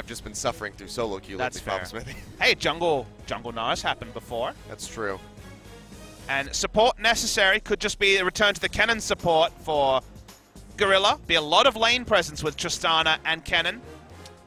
just been suffering through solo queue. That's fair. Smithy. Hey, jungle Nars happened before. That's true. And support necessary could just be a return to the Kennen support for Gorilla. Be a lot of lane presence with Tristana and Kennen.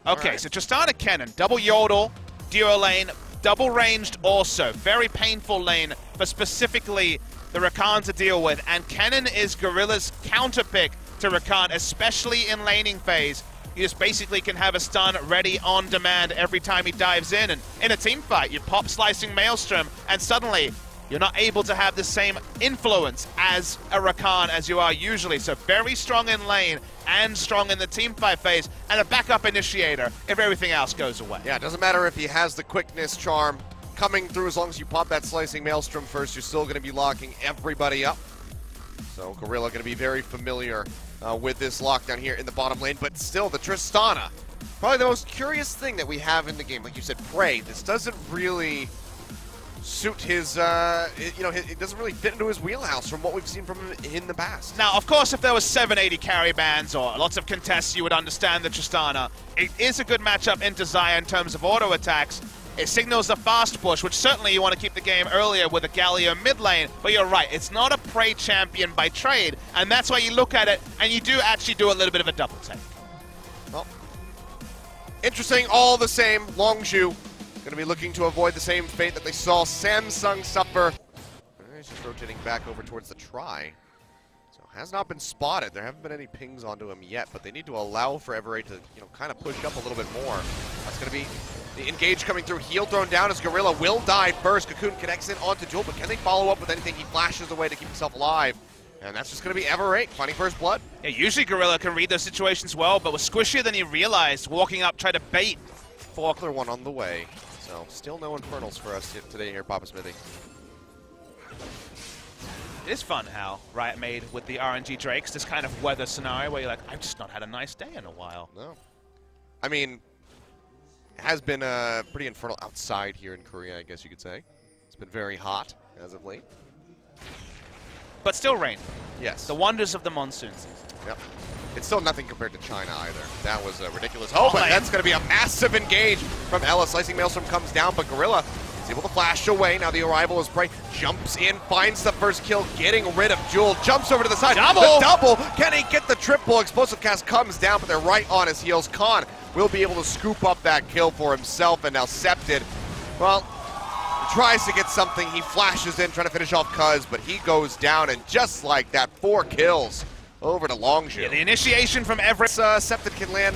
Okay, so Tristana, Kennen, double Yordle, duo lane, double ranged also. Very painful lane for specifically the Rakan to deal with. And Kennen is Gorilla's counter pick to Rakan, especially in laning phase. You just basically can have a stun ready on demand every time he dives in. And in a team fight, you pop Slicing Maelstrom, and suddenly you're not able to have the same influence as a Rakan as you are usually. So very strong in lane and strong in the team fight phase, and a backup initiator if everything else goes away. Yeah, it doesn't matter if he has the quickness charm coming through. As long as you pop that Slicing Maelstrom first, you're still going to be locking everybody up. So Gorilla going to be very familiar with this lockdown here in the bottom lane, but still the Tristana, probably the most curious thing that we have in the game. Like you said, Prey, this doesn't really suit his, it doesn't really fit into his wheelhouse from what we've seen from him in the past. Now, of course, if there was 780 carry bans or lots of contests, you would understand the Tristana. It is a good matchup in Desire in terms of auto attacks. It signals a fast push, which certainly you want to keep the game earlier with a Galio mid lane, but you're right, it's not a Prey champion by trade, and that's why you look at it, and you do actually do a little bit of a double take. Well, interesting all the same. Longzhu going to be looking to avoid the same fate that they saw Samsung suffer. He's just rotating back over towards the try. So has not been spotted. There haven't been any pings onto him yet, but they need to allow for Everate to, kind of push up a little bit more. That's going to be the engage coming through. Heal thrown down as Gorilla will die first. Cocoon connects in onto Jewel, but can they follow up with anything? He flashes away to keep himself alive. And that's just going to be Everate finding first blood. Yeah, usually Gorilla can read those situations well, but was squishier than he realized. Walking up, try to bait. Faulkner one on the way. So still no Infernals for us today here, Papa Smithy. It is fun how Riot made with the RNG Drakes this kind of weather scenario where you're like, I've just not had a nice day in a while. No. I mean, it has been pretty infernal outside here in Korea, I guess you could say. It's been very hot as of late. But still rain. Yes. The wonders of the monsoon season. Yep. It's still nothing compared to China either. That was ridiculous. Oh, but that's going to be a massive engage from Ella. Slicing Maelstrom comes down, but Gorilla is able to flash away. Now the arrival is Prey. Jumps in, finds the first kill, getting rid of Jewel. Jumps over to the side. Double! The double! Can he get the triple? Explosive Cast comes down, but they're right on his heels. Khan will be able to scoop up that kill for himself, and now Septed, well, tries to get something. He flashes in, trying to finish off Cuz, but he goes down, and just like that, 4 kills. Over to Longzhu. Yeah, the initiation from Everett. Septed can land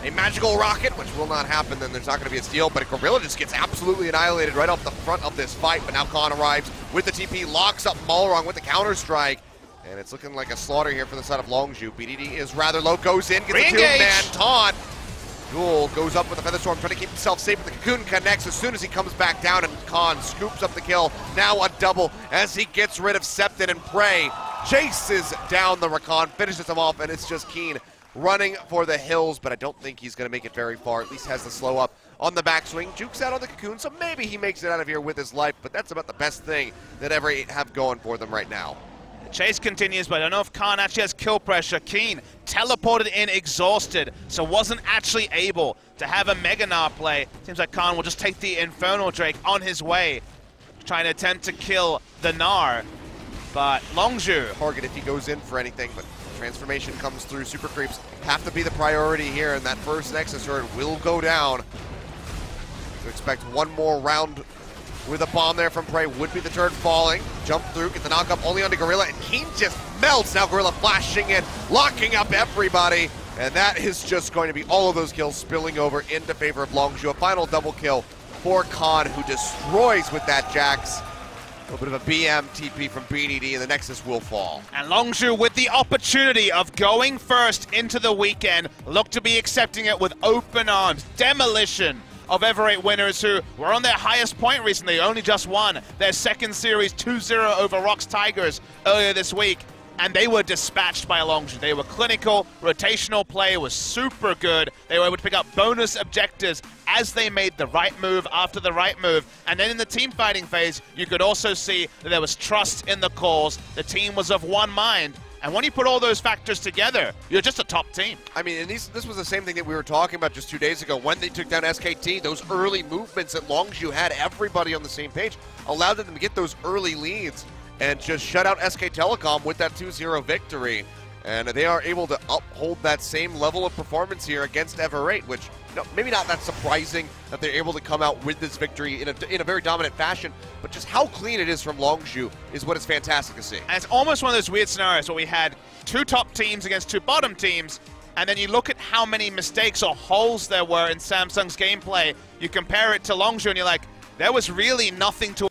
a magical rocket, which will not happen, then there's not going to be a steal, but Gorilla just gets absolutely annihilated right off the front of this fight, but now Khan arrives with the TP, locks up Malrong with the counter-strike, and it's looking like a slaughter here for the side of Longzhu. BDD is rather low, goes in, gets a two-man taunt. Jewel goes up with the Featherstorm, trying to keep himself safe, but the Cocoon connects as soon as he comes back down, and Khan scoops up the kill. Now a double as he gets rid of Septed, and Prey chases down the Rakan, finishes him off, and it's just Keen running for the hills, but I don't think he's going to make it very far. At least has the slow up on the backswing. Jukes out on the Cocoon, so maybe he makes it out of here with his life, but that's about the best thing that ever have going for them right now. The chase continues, but I don't know if Khan actually has kill pressure. Keen teleported in exhausted, so wasn't actually able to have a Mega Gnar play. Seems like Khan will just take the Infernal Drake on his way, trying to attempt to kill the Gnar. But Longzhu, target if he goes in for anything, but transformation comes through. Super creeps have to be the priority here, and that first Nexus Herd will go down. To expect one more round with a bomb there from Prey. Would be the turret falling. Jump through, get the knock up only onto Gorilla, and Keen just melts. Now Gorilla flashing in, locking up everybody, and that is just going to be all of those kills spilling over into favor of Longzhu. A final double kill for Khan, who destroys with that Jax. A little bit of a BM TP from BDD, and the Nexus will fall. And Longzhu with the opportunity of going first into the weekend, look to be accepting it with open arms. Demolition of Everate winners who were on their highest point recently, only just won their second series 2-0 over Rocks Tigers earlier this week. And they were dispatched by Longzhu. They were clinical, rotational play was super good. They were able to pick up bonus objectives as they made the right move after the right move. And then in the team fighting phase, you could also see that there was trust in the calls. The team was of one mind. And when you put all those factors together, you're just a top team. I mean, and this was the same thing that we were talking about just 2 days ago when they took down SKT. Those early movements that Longzhu had everybody on the same page allowed them to get those early leads and just shut out SK Telecom with that 2-0 victory. And they are able to uphold that same level of performance here against Ever8, which, you know, maybe not that surprising that they're able to come out with this victory in a very dominant fashion, but just how clean it is from Longzhu is what is fantastic to see. And it's almost one of those weird scenarios where we had 2 top teams against 2 bottom teams, and then you look at how many mistakes or holes there were in Samsung's gameplay, you compare it to Longzhu, and you're like, there was really nothing to